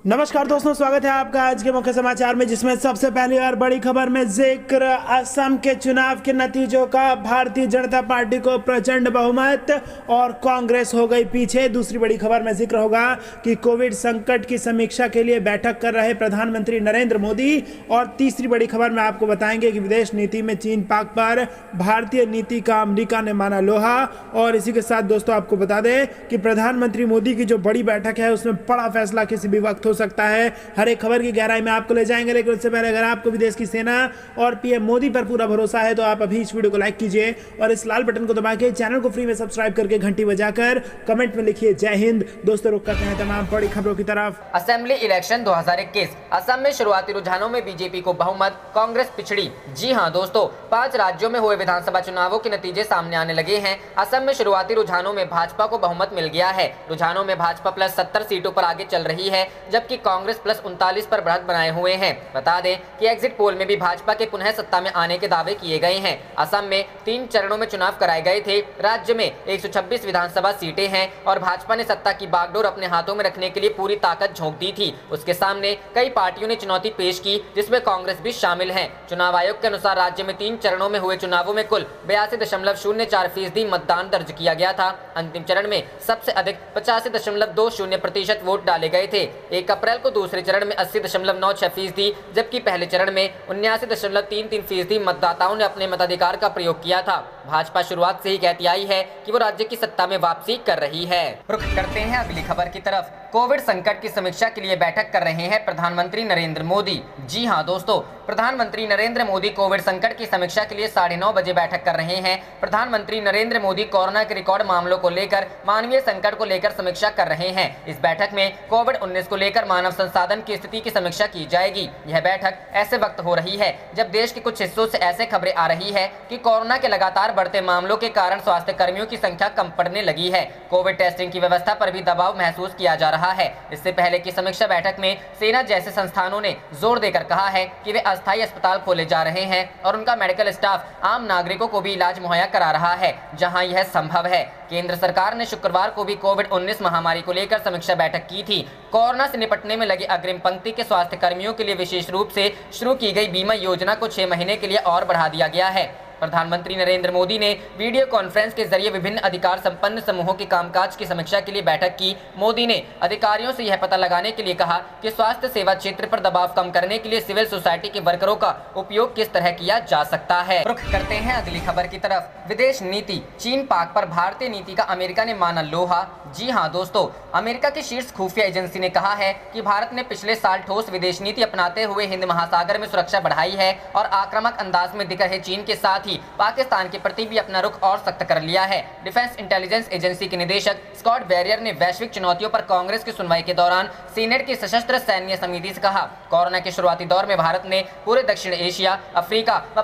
नमस्कार दोस्तों, स्वागत है आपका आज के मुख्य समाचार में, जिसमें सबसे पहली और बड़ी खबर में जिक्र असम के चुनाव के नतीजों का। भारतीय जनता पार्टी को प्रचंड बहुमत और कांग्रेस हो गई पीछे। दूसरी बड़ी खबर में जिक्र होगा कि कोविड संकट की समीक्षा के लिए बैठक कर रहे प्रधानमंत्री नरेंद्र मोदी। और तीसरी बड़ी खबर में आपको बताएंगे कि विदेश नीति में चीन पाक पर भारतीय नीति का अमेरिका ने माना लोहा। और इसी के साथ दोस्तों आपको बता दें कि प्रधानमंत्री मोदी की जो बड़ी बैठक है उसमें बड़ा फैसला किसी भी वक्त हो सकता है। हर एक खबर की गहराई में आपको ले जाएंगे, लेकिन उससे पहले अगर आपको भी देश की सेना और पीएम मोदी पर पूरा भरोसा है तो आप अभी इस वीडियो को लाइक कीजिए और इस लाल बटन को दबा के चैनल को फ्री में सब्सक्राइब करके घंटी बजाकर कमेंट में लिखिए जय हिंद। दोस्तों रुक करते हैं तमाम बड़ी खबरों की तरफ। असेंबली इलेक्शन 2021 असम में शुरुआती रुझानों में बीजेपी को बहुमत, कांग्रेस पिछड़ी। जी हां दोस्तों, 5 राज्यों में हुए विधानसभा चुनावों के नतीजे सामने आने लगे हैं। असम में शुरुआती रुझानों में भाजपा को बहुमत मिल गया है। रुझानों में भाजपा प्लस 70 सीटों पर आगे चल रही है, जबकि कांग्रेस प्लस 39 पर बढ़त बनाए हुए हैं। बता दें कि एग्जिट पोल में भी भाजपा के पुनः सत्ता में आने के दावे किए गए हैं। असम में 3 चरणों में चुनाव कराए गए थे। राज्य में 126 विधानसभा सीटें हैं और भाजपा ने सत्ता की बागडोर अपने हाथों में रखने के लिए पूरी ताकत झोंक दी थी। उसके सामने कई पार्टियों ने चुनौती पेश की, जिसमें कांग्रेस भी शामिल है। चुनाव आयोग के अनुसार राज्य में 3 चरणों में हुए चुनावों में कुल 82.04% मतदान दर्ज किया गया था। अंतिम चरण में सबसे अधिक 85.20% वोट डाले गए थे। 1 अप्रैल को दूसरे चरण में 80.96%, जबकि पहले चरण में 79.33% मतदाताओं ने अपने मताधिकार का प्रयोग किया था। भाजपा शुरुआत से ही कहती आई है कि वो राज्य की सत्ता में वापसी कर रही है। रुख करते हैं अगली खबर की तरफ। कोविड संकट की समीक्षा के लिए बैठक कर रहे हैं प्रधानमंत्री नरेंद्र मोदी। जी हां दोस्तों, प्रधानमंत्री नरेंद्र मोदी कोविड संकट की समीक्षा के लिए 9:30 बजे बैठक कर रहे हैं। प्रधानमंत्री नरेंद्र मोदी कोरोना के रिकॉर्ड मामलों को लेकर, मानवीय संकट को लेकर समीक्षा कर रहे हैं। इस बैठक में कोविड-19 को लेकर मानव संसाधन की स्थिति की समीक्षा की जाएगी। यह बैठक ऐसे वक्त हो रही है जब देश के कुछ हिस्सों से ऐसे खबरें आ रही है कि कोरोना के लगातार बढ़ते मामलों के कारण स्वास्थ्य कर्मियों की संख्या कम पड़ने लगी है। कोविड टेस्टिंग की व्यवस्था पर भी दबाव महसूस किया जा रहा है। इससे पहले की समीक्षा बैठक में सेना जैसे संस्थानों ने जोर देकर कहा है कि वे अस्थायी अस्पताल खोले जा रहे हैं और उनका मेडिकल स्टाफ आम नागरिकों को भी इलाज मुहैया करा रहा है जहां यह संभव है। केंद्र सरकार ने शुक्रवार को भी कोविड-19 महामारी को लेकर समीक्षा बैठक की थी। कोरोना से निपटने में लगे अग्रिम पंक्ति के स्वास्थ्य कर्मियों के लिए विशेष रूप से शुरू की गई बीमा योजना को 6 महीने के लिए और बढ़ा दिया गया है। प्रधानमंत्री नरेंद्र मोदी ने वीडियो कॉन्फ्रेंस के जरिए विभिन्न अधिकार संपन्न समूहों के कामकाज की समीक्षा के लिए बैठक की। मोदी ने अधिकारियों से यह पता लगाने के लिए कहा कि स्वास्थ्य सेवा क्षेत्र पर दबाव कम करने के लिए सिविल सोसाइटी के वर्करों का उपयोग किस तरह किया जा सकता है। रुख करते हैं अगली खबर की तरफ। विदेश नीति, चीन पाक पर भारतीय नीति का अमेरिका ने माना लोहा। जी हां दोस्तों, अमेरिका की शीर्ष खुफिया एजेंसी ने कहा है कि भारत ने पिछले साल ठोस विदेश नीति अपनाते हुए हिंद महासागर में सुरक्षा बढ़ाई है और आक्रामक अंदाज में दिख रहे चीन के साथ ही पाकिस्तान के प्रति भी अपना रुख और सख्त कर लिया है। डिफेंस इंटेलिजेंस एजेंसी के निदेशक स्कॉट बैरियर ने वैश्विक चुनौतियों पर कांग्रेस की सुनवाई के दौरान सीनेट की सशस्त्र सैन्य समिति से कहा, कोरोना के शुरुआती दौर में भारत ने पूरे दक्षिण एशिया, अफ्रीका व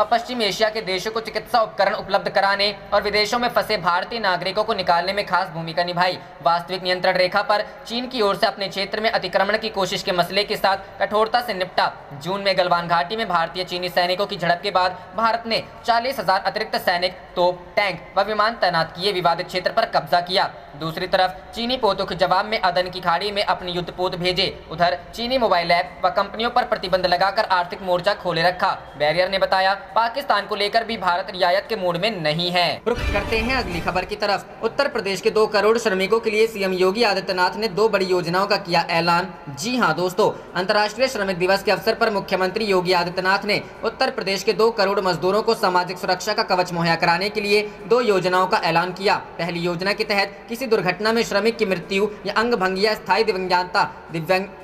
पश्चिम एशिया के देशों को चिकित्सा उपकरण उपलब्ध कराने और विदेशों में फंसे भारतीय नागरिकों को निकालने में खास भूमिका निभाई। वास्तविक नियंत्रण रेखा पर चीन की ओर से अपने क्षेत्र में अतिक्रमण की कोशिश के मसले के साथ कठोरता से निपटा। जून में गलवान घाटी में भारतीय चीनी सैनिकों की झड़प के बाद भारत ने 40,000 अतिरिक्त सैनिक, तोप, टैंक व विमान तैनात किए विवादित क्षेत्र पर कब्जा किया। दूसरी तरफ चीनी पोतों के जवाब में अदन की खाड़ी में अपने युद्धपोत भेजे। उधर चीनी मोबाइल ऐप व कंपनियों पर प्रतिबंध लगाकर आर्थिक मोर्चा खोले रखा। बैरियर ने बताया, पाकिस्तान को लेकर भी भारत रियायत के मूड में नहीं है। रुख करते हैं अगली खबर की तरफ। उत्तर प्रदेश के 2 करोड़ श्रमिकों के लिए सीएम योगी आदित्यनाथ ने 2 बड़ी योजनाओं का किया ऐलान। जी हां दोस्तों, अंतर्राष्ट्रीय श्रमिक दिवस के अवसर पर मुख्यमंत्री योगी आदित्यनाथ ने उत्तर प्रदेश के 2 करोड़ मजदूरों को सामाजिक सुरक्षा का कवच मुहैया कराने के लिए 2 योजनाओं का ऐलान किया। पहली योजना के तहत किसी दुर्घटना में श्रमिक की मृत्यु या अंग भंग या स्थायी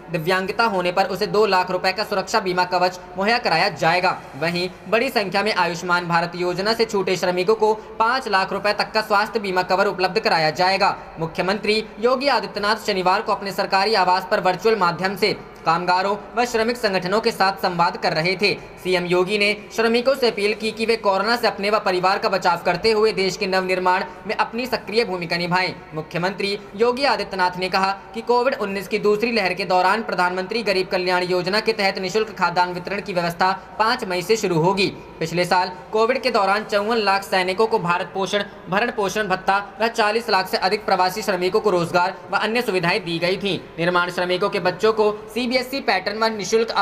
दिव्यांगता होने पर उसे 2 लाख रुपए का सुरक्षा बीमा कवच मुहैया कराया जाएगा। वहीं बड़ी संख्या में आयुष्मान भारत योजना से छूटे श्रमिकों को 5 लाख रुपए तक का स्वास्थ्य बीमा कवर उपलब्ध कराया जाएगा। मुख्यमंत्री योगी आदित्यनाथ शनिवार को अपने सरकारी आवास पर वर्चुअल माध्यम से कामगारों व श्रमिक संगठनों के साथ संवाद कर रहे थे। सीएम योगी ने श्रमिकों से अपील की कि वे कोरोना से अपने व परिवार का बचाव करते हुए देश के नवनिर्माण में अपनी सक्रिय भूमिका निभाएं। मुख्यमंत्री योगी आदित्यनाथ ने कहा कि कोविड-19 की दूसरी लहर के दौरान प्रधानमंत्री गरीब कल्याण योजना के तहत निःशुल्क खाद्यान्न वितरण की व्यवस्था 5 मई से शुरू होगी। पिछले साल कोविड के दौरान 54 लाख सैनिकों को भारत पोषण, भरण पोषण भत्ता व 40 लाख से अधिक प्रवासी श्रमिकों को रोजगार व अन्य सुविधाएं दी गई थी। निर्माण श्रमिकों के बच्चों को CBSE पैटर्न व निःशुल्क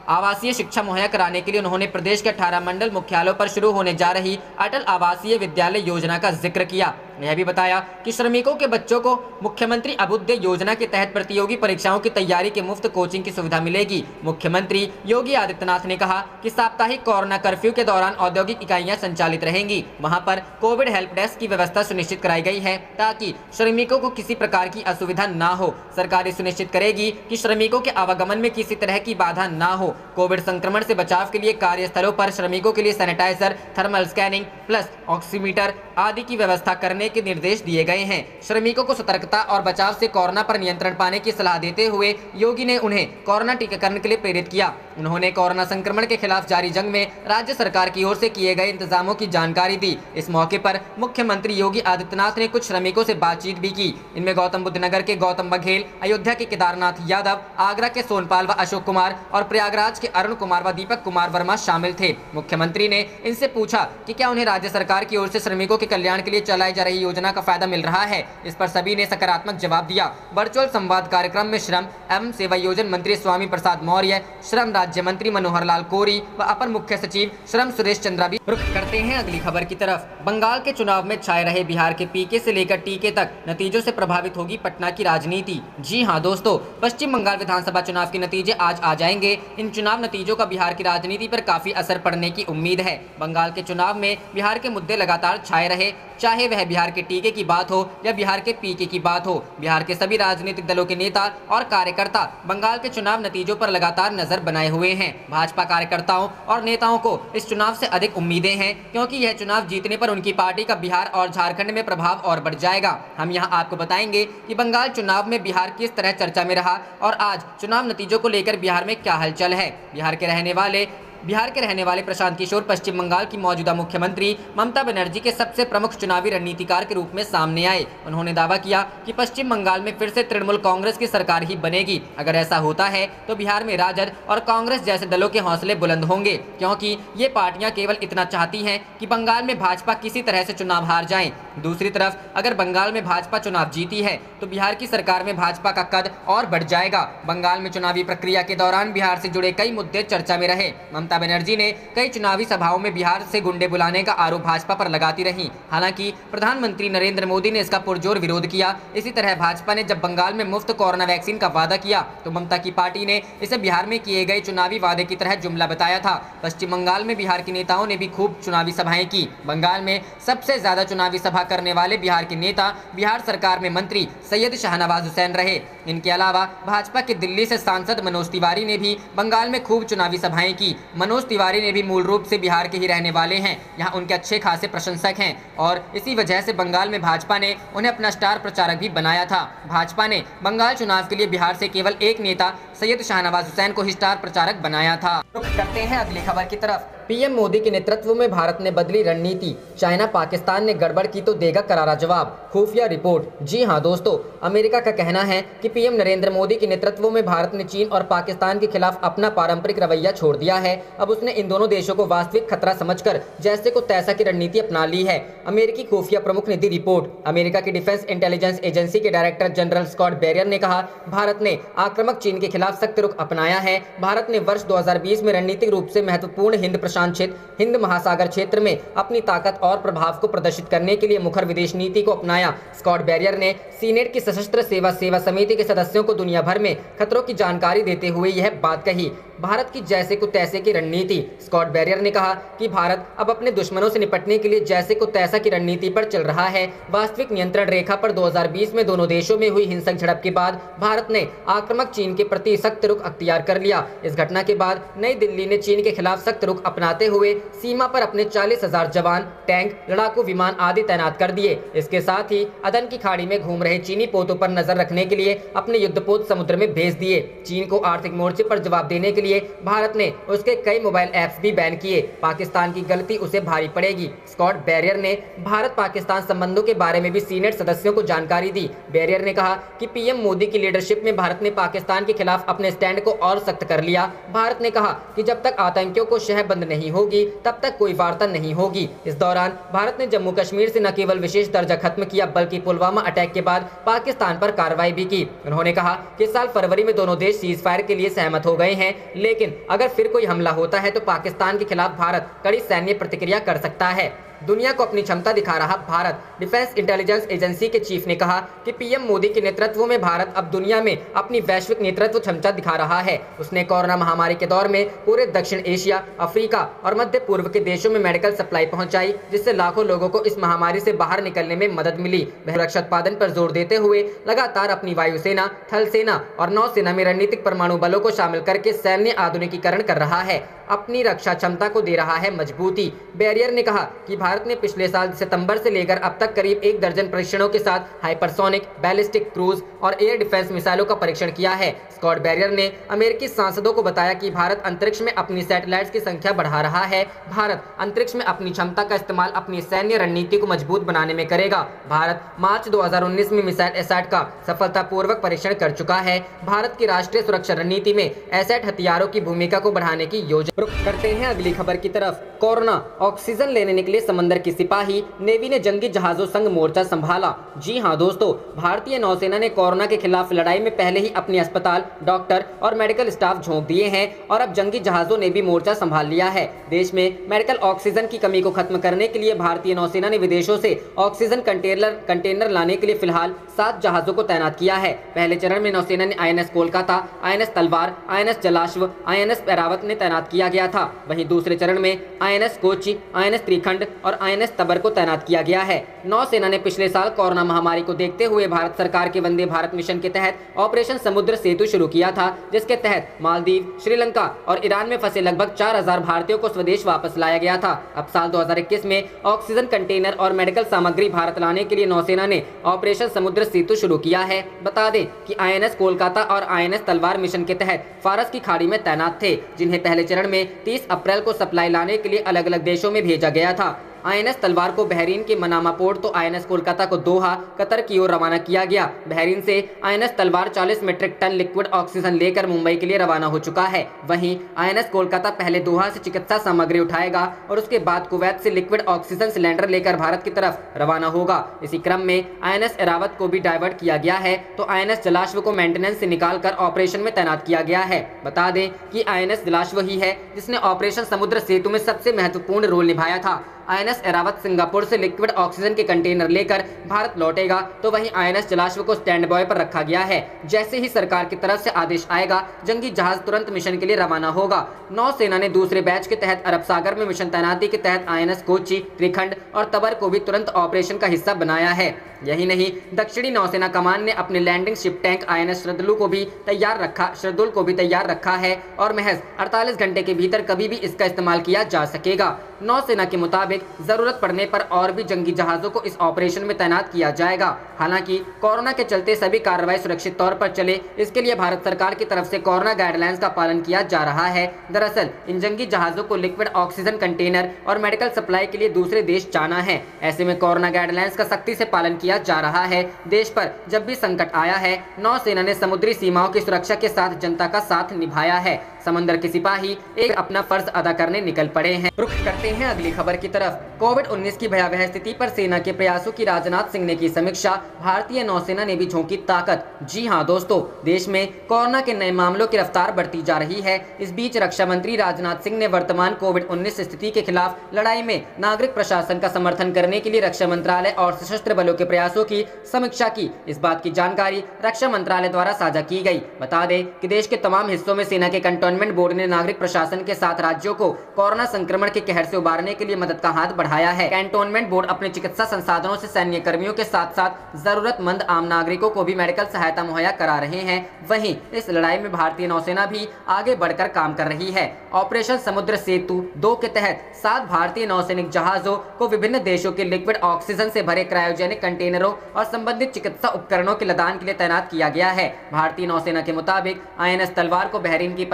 आवासीय शिक्षा मुहैया कराने के लिए उन्होंने प्रदेश के 18 मंडल मुख्यालयों पर शुरू होने जा रही अटल आवासीय विद्यालय योजना का जिक्र किया। यह भी बताया कि श्रमिकों के बच्चों को मुख्यमंत्री अभ्युदय योजना के तहत प्रतियोगी परीक्षाओं की तैयारी के मुफ्त कोचिंग की सुविधा मिलेगी। मुख्यमंत्री योगी आदित्यनाथ ने कहा कि साप्ताहिक कोरोना कर्फ्यू के दौरान औद्योगिक इकाइयां संचालित रहेंगी। वहां पर कोविड हेल्प डेस्क की व्यवस्था सुनिश्चित कराई गई है ताकि श्रमिकों को किसी प्रकार की असुविधा न हो। सरकार सुनिश्चित करेगी कि श्रमिकों के आवागमन में किसी तरह की बाधा न हो। कोविड संक्रमण से बचाव के लिए कार्यस्थलों पर श्रमिकों के लिए sanitiser, thermal scanning plus oximeter आदि की व्यवस्था करने के निर्देश दिए गए हैं। श्रमिकों को सतर्कता और बचाव से कोरोना पर नियंत्रण पाने की सलाह देते हुए योगी ने उन्हें कोरोना टीकाकरण के लिए प्रेरित किया। उन्होंने कोरोना संक्रमण के खिलाफ जारी जंग में राज्य सरकार की ओर से किए गए इंतजामों की जानकारी दी। इस मौके पर मुख्यमंत्री योगी आदित्यनाथ ने कुछ श्रमिकों से बातचीत भी की। इनमें गौतम बुद्ध नगर के गौतम बघेल, अयोध्या के केदारनाथ यादव, आगरा के सोनपाल व अशोक कुमार और प्रयागराज के अरुण कुमार व दीपक कुमार वर्मा शामिल थे। मुख्यमंत्री ने इनसे पूछा कि क्या उन्हें राज्य सरकार की ओर से श्रमिकों के कल्याण के लिए चलाई जा रही योजना का फायदा मिल रहा है। इस पर सभी ने सकारात्मक जवाब दिया। वर्चुअल संवाद कार्यक्रम में श्रम एवं सेवायोजन मंत्री स्वामी प्रसाद मौर्य, श्रम राज्य मंत्री मनोहर लाल कोरी व अपर मुख्य सचिव श्रम सुरेश चंद्रा भी। रुख करते हैं अगली खबर की तरफ। बंगाल के चुनाव में छाए रहे बिहार के पीके से लेकर टीके तक नतीजों से प्रभावित होगी पटना की राजनीति। जी हां दोस्तों, पश्चिम बंगाल विधानसभा चुनाव के नतीजे आज आ जाएंगे। इन चुनाव नतीजों का बिहार की राजनीति पर काफी असर पड़ने की उम्मीद है। बंगाल के चुनाव में बिहार के मुद्दे लगातार छाए रहे, चाहे वह बिहार के टीके की बात हो या बिहार के पीके की बात हो। बिहार के सभी राजनीतिक दलों के नेता और कार्यकर्ता बंगाल के चुनाव नतीजों पर लगातार नजर बनाए हुए हैं। भाजपा कार्यकर्ताओं और नेताओं को इस चुनाव से अधिक उम्मीदें हैं, क्योंकि यह चुनाव जीतने पर उनकी पार्टी का बिहार और झारखंड में प्रभाव और बढ़ जाएगा। हम यहाँ आपको बताएंगे कि बंगाल चुनाव में बिहार किस तरह चर्चा में रहा और आज चुनाव नतीजों को लेकर बिहार में क्या हलचल है। बिहार के रहने वाले प्रशांत किशोर पश्चिम बंगाल की मौजूदा मुख्यमंत्री ममता बनर्जी के सबसे प्रमुख चुनावी रणनीतिकार के रूप में सामने आए। उन्होंने दावा किया कि पश्चिम बंगाल में फिर से तृणमूल कांग्रेस की सरकार ही बनेगी। अगर ऐसा होता है तो बिहार में राजद और कांग्रेस जैसे दलों के हौसले बुलंद होंगे, क्योंकि ये पार्टियां केवल इतना चाहती हैं कि बंगाल में भाजपा किसी तरह से चुनाव हार जाए। दूसरी तरफ अगर बंगाल में भाजपा चुनाव जीती है तो बिहार की सरकार में भाजपा का कद और बढ़ जाएगा। बंगाल में चुनावी प्रक्रिया के दौरान बिहार से जुड़े कई मुद्दे चर्चा में रहे। ममता बनर्जी ने कई चुनावी सभाओं में बिहार से गुंडे बुलाने का आरोप भाजपा पर लगाती रहीं। हालांकि प्रधानमंत्री नरेंद्र मोदी ने इसका पुरजोर विरोध किया। इसी तरह भाजपा ने जब बंगाल में मुफ्त कोरोना वैक्सीन का वादा किया तो ममता की पार्टी ने इसे बिहार में किए गए चुनावी वादे की तरह जुमला बताया था। पश्चिम बंगाल में बिहार के नेताओं ने भी खूब चुनावी सभाएं की। बंगाल में सबसे ज्यादा चुनावी सभा करने वाले बिहार के नेता बिहार सरकार में मंत्री सैयद शाहनवाज हुसैन रहे। इनके अलावा भाजपा के दिल्ली से सांसद मनोज तिवारी ने भी बंगाल में खूब चुनावी सभाएं की। मनोज तिवारी ने भी मूल रूप से बिहार के ही रहने वाले हैं। यहाँ उनके अच्छे खासे प्रशंसक हैं और इसी वजह से बंगाल में भाजपा ने उन्हें अपना स्टार प्रचारक भी बनाया था। भाजपा ने बंगाल चुनाव के लिए बिहार से केवल एक नेता सैयद शाहनवाज हुसैन को ही स्टार प्रचारक बनाया था। रुख करते हैं अगली खबर की तरफ। पीएम मोदी के नेतृत्व में भारत ने बदली रणनीति, चाइना पाकिस्तान ने गड़बड़ की तो देगा करारा जवाब, खुफिया रिपोर्ट। जी हां दोस्तों, अमेरिका का कहना है कि पीएम नरेंद्र मोदी के नेतृत्व में भारत ने चीन और पाकिस्तान के खिलाफ अपना पारंपरिक रवैया छोड़ दिया है। अब उसने इन दोनों देशों को वास्तविक खतरा समझकर जैसे को तैसा की रणनीति अपना ली है। अमेरिकी खुफिया प्रमुख ने दी रिपोर्ट। अमेरिका की डिफेंस इंटेलिजेंस एजेंसी के डायरेक्टर जनरल स्कॉट बैरियर ने कहा, भारत ने आक्रामक चीन के खिलाफ सख्त रुख अपनाया है। भारत ने वर्ष 2020 में रणनीतिक रूप से महत्वपूर्ण हिंद महासागर क्षेत्र में अपनी ताकत और प्रभाव को प्रदर्शित करने के लिए मुखर विदेश नीति को अपनाया। स्कॉट बैरियर ने सीनेट की सशस्त्र सेवा समिति के सदस्यों को दुनिया भर में खतरों की जानकारी देते हुए यह बात कही। भारत की जैसे को तैसे की रणनीति। स्कॉट बैरियर ने कहा कि भारत अब अपने दुश्मनों से निपटने के लिए जैसे को तैसा की रणनीति पर चल रहा है। वास्तविक नियंत्रण रेखा पर 2020 में दोनों देशों में हुई हिंसक झड़प के बाद भारत ने आक्रामक चीन के प्रति सख्त रुख अख्तियार कर लिया। इस घटना के बाद नई दिल्ली ने चीन के खिलाफ सख्त रुख अपनाते हुए सीमा पर अपने 40,000 जवान, टैंक, लड़ाकू विमान आदि तैनात कर दिए। इसके साथ ही अदन की खाड़ी में घूम रहे चीनी पोतों पर नजर रखने के लिए अपने युद्धपोत समुद्र में भेज दिए। चीन को आर्थिक मोर्चे पर जवाब देने के लिए भारत ने उसके कई मोबाइल ऐप्स भी बैन किए। पाकिस्तान की गलती उसे भारी पड़ेगी। स्कॉट बैरियर ने भारत पाकिस्तान संबंधों के बारे में भी सीनेट सदस्यों को जानकारी दी। बैरियर ने कहा कि पीएम मोदी की लीडरशिप में भारत ने पाकिस्तान के खिलाफ अपने स्टैंड को और सख्त कर लिया। भारत ने कहा कि जब तक आतंकियों को शहबंद नहीं होगी तब तक कोई वार्ता नहीं होगी। इस दौरान भारत ने जम्मू कश्मीर से न केवल विशेष दर्जा खत्म किया बल्कि पुलवामा अटैक के बाद पाकिस्तान पर कार्रवाई भी की। उन्होंने कहा कि इस साल फरवरी में दोनों देश सीज फायर के लिए सहमत हो गए हैं, लेकिन अगर फिर कोई हमला होता है तो पाकिस्तान के खिलाफ भारत कड़ी सैन्य प्रतिक्रिया कर सकता है। दुनिया को अपनी क्षमता दिखा रहा भारत। डिफेंस इंटेलिजेंस एजेंसी के चीफ ने कहा कि पीएम मोदी के नेतृत्व में भारत अब दुनिया में अपनी वैश्विक नेतृत्व क्षमता दिखा रहा है। उसने कोरोना महामारी के दौर में पूरे दक्षिण एशिया, अफ्रीका और मध्य पूर्व के देशों में मेडिकल सप्लाई पहुंचाई, जिससे लाखों लोगों को इस महामारी से बाहर निकलने में मदद मिली। वह रक्षा उत्पादन पर जोर देते हुए लगातार अपनी वायुसेना, थल सेना और नौसेना में रणनीतिक परमाणु बलों को शामिल करके सैन्य आधुनिकीकरण कर रहा है, अपनी रक्षा क्षमता को दे रहा है मजबूती। बैरियर ने कहा कि भारत ने पिछले साल सितंबर से लेकर अब तक करीब 1 दर्जन परीक्षणों के साथ हाइपरसोनिक, बैलिस्टिक, क्रूज और एयर डिफेंस मिसाइलों का परीक्षण किया है। स्कॉट बैरियर ने अमेरिकी सांसदों को बताया कि भारत अंतरिक्ष में अपनी सैटेलाइट्स की संख्या बढ़ा रहा है। भारत अंतरिक्ष में अपनी क्षमता का इस्तेमाल अपनी सैन्य रणनीति को मजबूत बनाने में करेगा। भारत मार्च 2019 में मिसाइल एसैट का सफलतापूर्वक परीक्षण कर चुका है। भारत की राष्ट्रीय सुरक्षा रणनीति में एसैट हथियारों की भूमिका को बढ़ाने की योजना। रुख करते हैं अगली खबर की तरफ। कोरोना ऑक्सीजन लेने निकले समंदर के सिपाही, नेवी ने जंगी जहाजों संग मोर्चा संभाला। जी हां दोस्तों, भारतीय नौसेना ने कोरोना के खिलाफ लड़ाई में पहले ही अपने अस्पताल, डॉक्टर और मेडिकल स्टाफ झोंक दिए हैं और अब जंगी जहाजों ने भी मोर्चा संभाल लिया है। देश में मेडिकल ऑक्सीजन की कमी को खत्म करने के लिए भारतीय नौसेना ने विदेशों से ऑक्सीजन कंटेनर लाने के लिए फिलहाल 7 जहाजों को तैनात किया है। पहले चरण में नौसेना ने INS कोलकाता, INS तलवार, INS जलाश्व, INS ऐरावत ने तैनात किया गया था। वहीं दूसरे चरण में INS कोची, INS त्रिखंड और INS तबर को तैनात किया गया है। नौसेना ने पिछले साल कोरोना महामारी को देखते हुए भारत सरकार के वंदे भारत मिशन के तहत ऑपरेशन समुद्र सेतु शुरू किया था, जिसके तहत मालदीव, श्रीलंका और ईरान में फंसे लगभग 4,000 भारतीयों को स्वदेश वापस लाया गया था। अब साल 2021 में ऑक्सीजन कंटेनर और मेडिकल सामग्री भारत लाने के लिए नौसेना ने ऑपरेशन समुद्र सेतु शुरू किया है। बता दें कि INS कोलकाता और INS तलवार मिशन के तहत फारस की खाड़ी में तैनात थे, जिन्हें पहले चरण में 30 अप्रैल को सप्लाई लाने के लिए अलग अलग देशों में भेजा गया था। INS तलवार को बहरीन के मनामा पोर्ट तो INS कोलकाता को दोहा, कतर की ओर रवाना किया गया। बहरीन से INS तलवार 40 मीट्रिक टन लिक्विड ऑक्सीजन लेकर मुंबई के लिए रवाना हो चुका है। वहीं INS कोलकाता पहले दोहा से चिकित्सा सामग्री उठाएगा और उसके बाद कुवैत से लिक्विड ऑक्सीजन सिलेंडर लेकर भारत की तरफ रवाना होगा। इसी क्रम में INS ऐरावत को भी डाइवर्ट किया गया है तो INS जलाश्व को मेंटेनेंस से निकालकर ऑपरेशन में तैनात किया गया है। बता दें कि INS जलाश्व ही है जिसने ऑपरेशन समुद्र सेतु में सबसे महत्वपूर्ण रोल निभाया था। INS ऐरावत सिंगापुर से लिक्विड ऑक्सीजन के कंटेनर लेकर भारत लौटेगा तो वहीं INS जलाश्व को स्टैंड बाय पर रखा गया है। जैसे ही सरकार की तरफ से आदेश आएगा, जंगी जहाज तुरंत मिशन के लिए रवाना होगा। नौसेना ने दूसरे बैच के तहत अरब सागर में मिशन तैनाती के तहत INS कोची, त्रिखंड और तबर को भी तुरंत ऑपरेशन का हिस्सा बनाया है। यही नहीं, दक्षिणी नौसेना कमान ने अपने लैंडिंग शिप टैंक INS श्रद्दुल को भी तैयार रखा है और महज 48 घंटे के भीतर कभी भी इसका इस्तेमाल किया जा सकेगा। नौसेना के मुताबिक जरूरत पड़ने पर और भी जंगी जहाजों को इस ऑपरेशन में तैनात किया जाएगा। हालांकि कोरोना के चलते सभी कार्रवाई सुरक्षित तौर पर चले, इसके लिए भारत सरकार की तरफ से कोरोना गाइडलाइंस का पालन किया जा रहा है। दरअसल इन जंगी जहाजों को लिक्विड ऑक्सीजन कंटेनर और मेडिकल सप्लाई के लिए दूसरे देश जाना है। ऐसे में कोरोना गाइडलाइंस का सख्ती से पालन किया जा रहा है। देश पर जब भी संकट आया है, नौसेना ने समुद्री सीमाओं की सुरक्षा के साथ जनता का साथ निभाया है। समंदर के सिपाही एक अपना फर्ज अदा करने निकल पड़े हैं। रुख करते हैं अगली खबर की तरफ। कोविड-19 की भयावह स्थिति पर सेना के प्रयासों की राजनाथ सिंह ने की समीक्षा। भारतीय नौसेना ने भी झोंकी ताकत। जी हां दोस्तों, देश में कोरोना के नए मामलों की रफ्तार बढ़ती जा रही है। इस बीच रक्षा मंत्री राजनाथ सिंह ने वर्तमान कोविड-19 स्थिति के खिलाफ लड़ाई में नागरिक प्रशासन का समर्थन करने के लिए रक्षा मंत्रालय और सशस्त्र बलों के प्रयासों की समीक्षा की। इस बात की जानकारी रक्षा मंत्रालय द्वारा साझा की गई। बता दें कि देश के तमाम हिस्सों में सेना के कंटोनमेंट बोर्ड ने नागरिक प्रशासन के साथ राज्यों को कोरोना संक्रमण के कहर से उबारने के लिए मदद का हाथ बढ़ाया बढ़ाया है। कैंटोनमेंट बोर्ड अपने चिकित्सा संसाधनों से सैन्य कर्मियों के साथ साथ जरूरतमंद आम नागरिकों को भी मेडिकल सहायता मुहैया करा रहे हैं। वहीं इस लड़ाई में भारतीय नौसेना भी आगे बढ़कर काम कर रही है। ऑपरेशन समुद्र सेतु 2 के तहत 7 भारतीय नौसैनिक जहाजों को विभिन्न देशों के लिक्विड ऑक्सीजन से भरे क्रायोजेनिक कंटेनरों और संबंधित चिकित्सा उपकरणों के लदान के लिए तैनात किया गया है। भारतीय नौसेना के मुताबिक INS तलवार को बहरीन की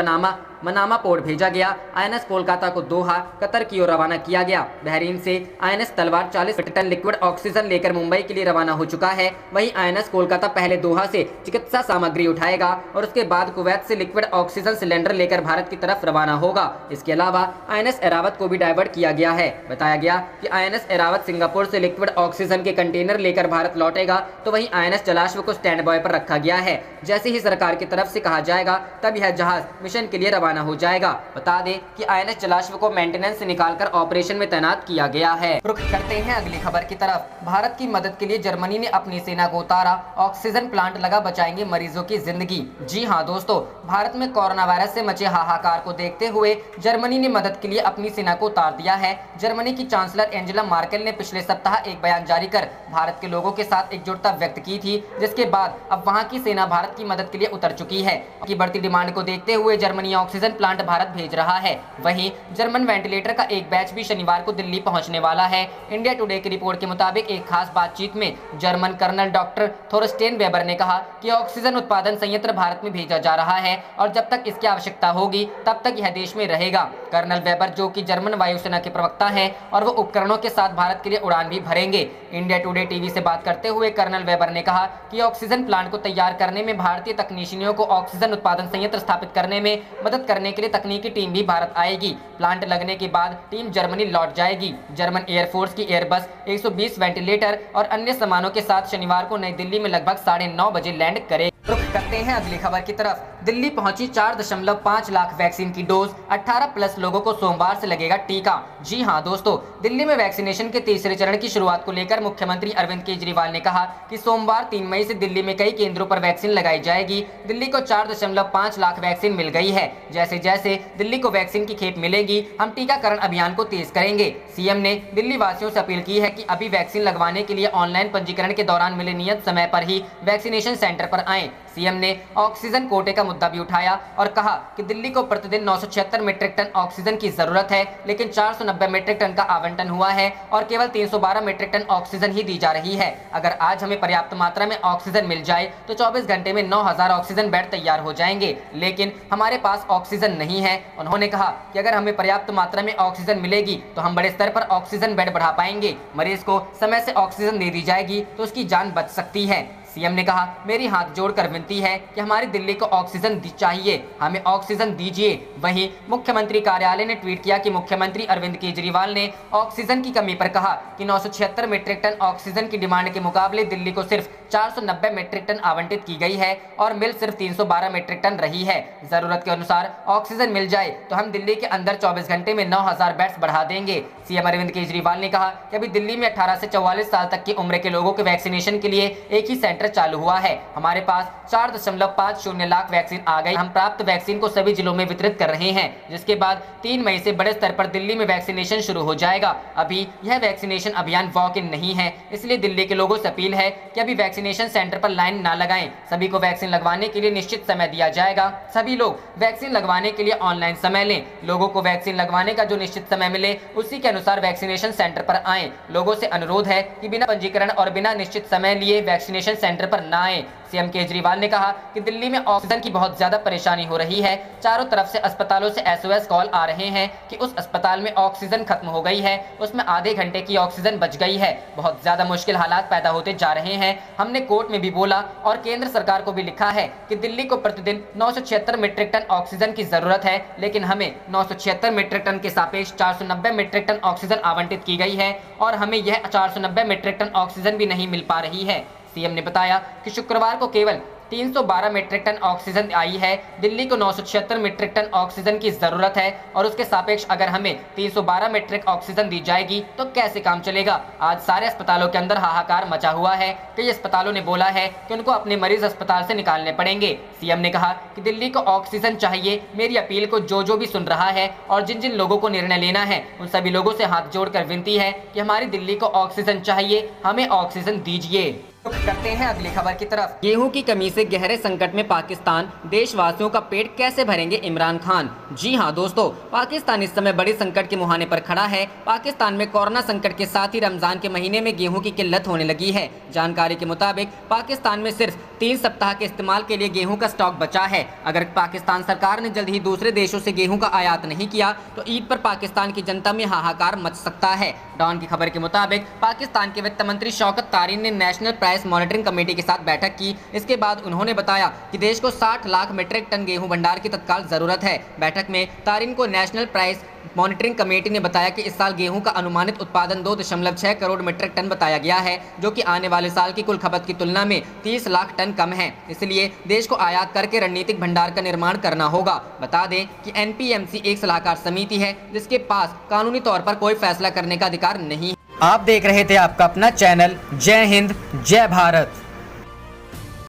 मनामा पोर्ट भेजा गया। INS कोलकाता को दोहा कतर की ओर रवाना किया गया। बहरीन से INS तलवार 40 टन लिक्विड ऑक्सीजन लेकर मुंबई के लिए रवाना हो चुका है। वहीं INS कोलकाता पहले दोहा से चिकित्सा सामग्री उठाएगा और उसके बाद कुवैत से लिक्विड ऑक्सीजन सिलेंडर लेकर भारत की तरफ रवाना होगा। इसके अलावा INS एरावत को भी डाइवर्ट किया गया है। बताया गया कि INS एरावत सिंगापुर से लिक्विड ऑक्सीजन के कंटेनर लेकर भारत लौटेगा, तो वहीं INS जलाश्व को स्टैंड बाय पर रखा गया है। जैसे ही सरकार की तरफ से कहा जाएगा तब यह जहाज मिशन के लिए रवाना हो जाएगा। बता दें कि INS जलाश्व को मेंटेनेंस से निकालकर ऑपरेशन में तैनात किया गया है। रुख करते हैं अगली खबर की तरफ। भारत की मदद के लिए जर्मनी ने अपनी सेना को उतारा, ऑक्सीजन प्लांट लगा बचाएंगे मरीजों की जिंदगी। जी हां दोस्तों, भारत में कोरोना वायरस से मचे हाहाकार को देखते हुए जर्मनी ने मदद के लिए अपनी सेना को उतार दिया है। जर्मनी की चांसलर एंजेला मार्केल ने पिछले सप्ताह एक बयान जारी कर भारत के लोगों के साथ एकजुटता व्यक्त की थी, जिसके बाद अब वहां की सेना भारत की मदद के लिए उतर चुकी है। की बढ़ती डिमांड को देखते हुए जर्मनी ऑक्सीजन प्लांट भारत भेज रहा है। वहीं जर्मन वेंटिलेटर का एक बैच भी शनिवार को दिल्ली पहुंचने वाला है। इंडिया टुडे की रिपोर्ट के मुताबिक एक खास बातचीत में जर्मन कर्नल डॉक्टर थोरस्टेन वेबर ने कहा कि ऑक्सीजन उत्पादन संयंत्र भारत में भेजा जा रहा है और जब तक इसकी आवश्यकता होगी तब तक यह देश में रहेगा। कर्नल वेबर, जो कि जर्मन वायुसेना के प्रवक्ता हैं, और वो उपकरणों के साथ भारत के लिए उड़ान भी भरेंगे। इंडिया टुडे टीवी से बात करते हुए कर्नल वेबर ने कहा कि ऑक्सीजन प्लांट को तैयार करने में भारतीय तकनीशियों को ऑक्सीजन उत्पादन संयंत्र स्थापित करने में मदद करने के लिए तकनीकी टीम भी भारत आएगी। प्लांट लगने के बाद टीम जर्मनी लौट जाएगी। जर्मन एयरफोर्स की एयरबस 120 वेंटिलेटर और अन्य सामानों के साथ शनिवार को नई दिल्ली में लगभग 9:30 बजे लैंड करे। रुख करते हैं अगली खबर की तरफ। दिल्ली पहुंची 4.5 लाख वैक्सीन की डोज, 18+ लोगों को सोमवार से लगेगा टीका। जी हां दोस्तों, दिल्ली में वैक्सीनेशन के तीसरे चरण की शुरुआत को लेकर मुख्यमंत्री अरविंद केजरीवाल ने कहा कि सोमवार 3 मई से दिल्ली में कई केंद्रों पर वैक्सीन लगाई जाएगी। दिल्ली को 4.5 लाख वैक्सीन मिल गई है। जैसे जैसे दिल्ली को वैक्सीन की खेप मिलेगी, हम टीकाकरण अभियान को तेज करेंगे। सीएम ने दिल्ली वासियों से अपील की है कि अभी वैक्सीन लगवाने के लिए ऑनलाइन पंजीकरण के दौरान मिले नियत समय पर ही वैक्सीनेशन सेंटर पर आएं। सीएम ने ऑक्सीजन कोटे का मुद्दा भी उठाया और कहा कि दिल्ली को प्रतिदिन 976 मीट्रिक टन ऑक्सीजन की जरूरत है, लेकिन 490 मीट्रिक टन का आवंटन हुआ है और केवल 312 मीट्रिक टन ऑक्सीजन ही दी जा रही है। अगर आज हमें पर्याप्त मात्रा में ऑक्सीजन मिल जाए तो 24 घंटे में 9000 ऑक्सीजन बेड तैयार हो जाएंगे, लेकिन हमारे पास ऑक्सीजन नहीं है। उन्होंने कहा कि अगर हमें पर्याप्त मात्रा में ऑक्सीजन मिलेगी तो हम बड़े स्तर पर ऑक्सीजन बेड बढ़ा पाएंगे। मरीज को समय से ऑक्सीजन दे दी जाएगी तो उसकी जान बच सकती है। सीएम ने कहा, मेरी हाथ जोड़कर विनती है कि हमारी दिल्ली को ऑक्सीजन चाहिए, हमें ऑक्सीजन दीजिए। वहीं मुख्यमंत्री कार्यालय ने ट्वीट किया कि मुख्यमंत्री अरविंद केजरीवाल ने ऑक्सीजन की कमी पर कहा कि 976 मीट्रिक टन ऑक्सीजन की डिमांड के मुकाबले दिल्ली को सिर्फ 490 मीट्रिक टन आवंटित की गई है और मिल सिर्फ 312 मीट्रिक टन रही है। जरूरत के अनुसार ऑक्सीजन मिल जाए तो हम दिल्ली के अंदर 24 घंटे में 9000 बेड्स बढ़ा देंगे। सीएम अरविंद केजरीवाल ने कहा कि अभी दिल्ली में 18 से 44 साल तक की उम्र के लोगों के वैक्सीनेशन के लिए एक ही सेंटर चालू हुआ है। हमारे पास 4.50 लाख वैक्सीन आ गई। हम प्राप्त वैक्सीन को सभी जिलों में वितरित कर रहे हैं, जिसके बाद 3 मई से बड़े स्तर पर दिल्ली में वैक्सीनेशन शुरू हो जाएगा। अभी यह वैक्सीनेशन अभियान वॉक इन नहीं है, इसलिए दिल्ली के लोगों से अपील है कि अभी वैक्सीनेशन सेंटर पर लाइन ना लगाएं। सभी को वैक्सीन लगवाने के लिए निश्चित समय दिया जाएगा। सभी लोग वैक्सीन लगवाने के लिए ऑनलाइन समय लें। लोगों को वैक्सीन लगवाने का जो निश्चित समय मिले उसी के अनुसार वैक्सीनेशन सेंटर पर आएं। लोगों से अनुरोध है कि बिना पंजीकरण और बिना निश्चित समय लिए वैक्सीनेशन सेंटर पर न आए। सीएम केजरीवाल ने कहा कि दिल्ली में ऑक्सीजन की बहुत ज्यादा परेशानी हो रही है। चारों तरफ से अस्पतालों से SOS कॉल आ रहे हैं कि उस अस्पताल में ऑक्सीजन खत्म हो गई है, उसमें आधे घंटे की ऑक्सीजन बच गई है। बहुत ज्यादा मुश्किल हालात पैदा होते जा रहे हैं। हमने कोर्ट में भी बोला और केंद्र सरकार को भी लिखा है कि दिल्ली को प्रतिदिन 976 मीट्रिक टन ऑक्सीजन की जरूरत है, लेकिन हमें 976 मीट्रिक टन के सापेक्ष 490 मीट्रिक टन ऑक्सीजन आवंटित की गई है और हमें यह 490 मीट्रिक टन ऑक्सीजन भी नहीं मिल पा रही है। सीएम ने बताया कि शुक्रवार को केवल 312 मीट्रिक टन ऑक्सीजन आई है, दिल्ली को 976 मीट्रिक टन ऑक्सीजन की जरूरत है और उसके सापेक्ष अगर हमें 312 मीट्रिक ऑक्सीजन दी जाएगी तो कैसे काम चलेगा। आज सारे अस्पतालों के अंदर हाहाकार मचा हुआ है। कई अस्पतालों ने बोला है कि उनको अपने मरीज अस्पताल से निकालने पड़ेंगे। सीएम ने कहा कि दिल्ली को ऑक्सीजन चाहिए। मेरी अपील को जो भी सुन रहा है और जिन जिन लोगों को निर्णय लेना है उन सभी लोगों से हाथ जोड़कर विनती है कि हमारी दिल्ली को ऑक्सीजन चाहिए, हमें ऑक्सीजन दीजिए। करते हैं अगली खबर की तरफ। गेहूं की कमी से गहरे संकट में पाकिस्तान, देशवासियों का पेट कैसे भरेंगे इमरान खान। जी हां दोस्तों, पाकिस्तान इस समय बड़े संकट के मुहाने पर खड़ा है। पाकिस्तान में कोरोना संकट के साथ ही रमजान के महीने में गेहूं की किल्लत होने लगी है। जानकारी के मुताबिक पाकिस्तान में सिर्फ 3 सप्ताह के इस्तेमाल के लिए गेहूं का स्टॉक बचा है। अगर पाकिस्तान सरकार ने जल्द ही दूसरे देशों से गेहूं का आयात नहीं किया तो ईद पर पाकिस्तान की जनता में हाहाकार मच सकता है। डॉन की खबर के मुताबिक पाकिस्तान के वित्त मंत्री शौकत तारीन ने नेशनल प्राइस मॉनिटरिंग कमेटी के साथ बैठक की। इसके बाद उन्होंने बताया कि देश को 60 लाख मीट्रिक टन गेहूं भंडार की तत्काल जरूरत है। बैठक में तारीन को नेशनल प्राइस मॉनिटरिंग कमेटी ने बताया कि इस साल गेहूं का अनुमानित उत्पादन 2.6 करोड़ मीट्रिक टन बताया गया है, जो कि आने वाले साल की कुल खपत की तुलना में 30 लाख टन कम है। इसलिए देश को आयात करके रणनीतिक भंडार का निर्माण करना होगा। बता दें कि एनपीएमसी एक सलाहकार समिति है जिसके पास कानूनी तौर पर कोई फैसला करने का अधिकार नहीं है। आप देख रहे थे आपका अपना चैनल जय हिंद जय भारत।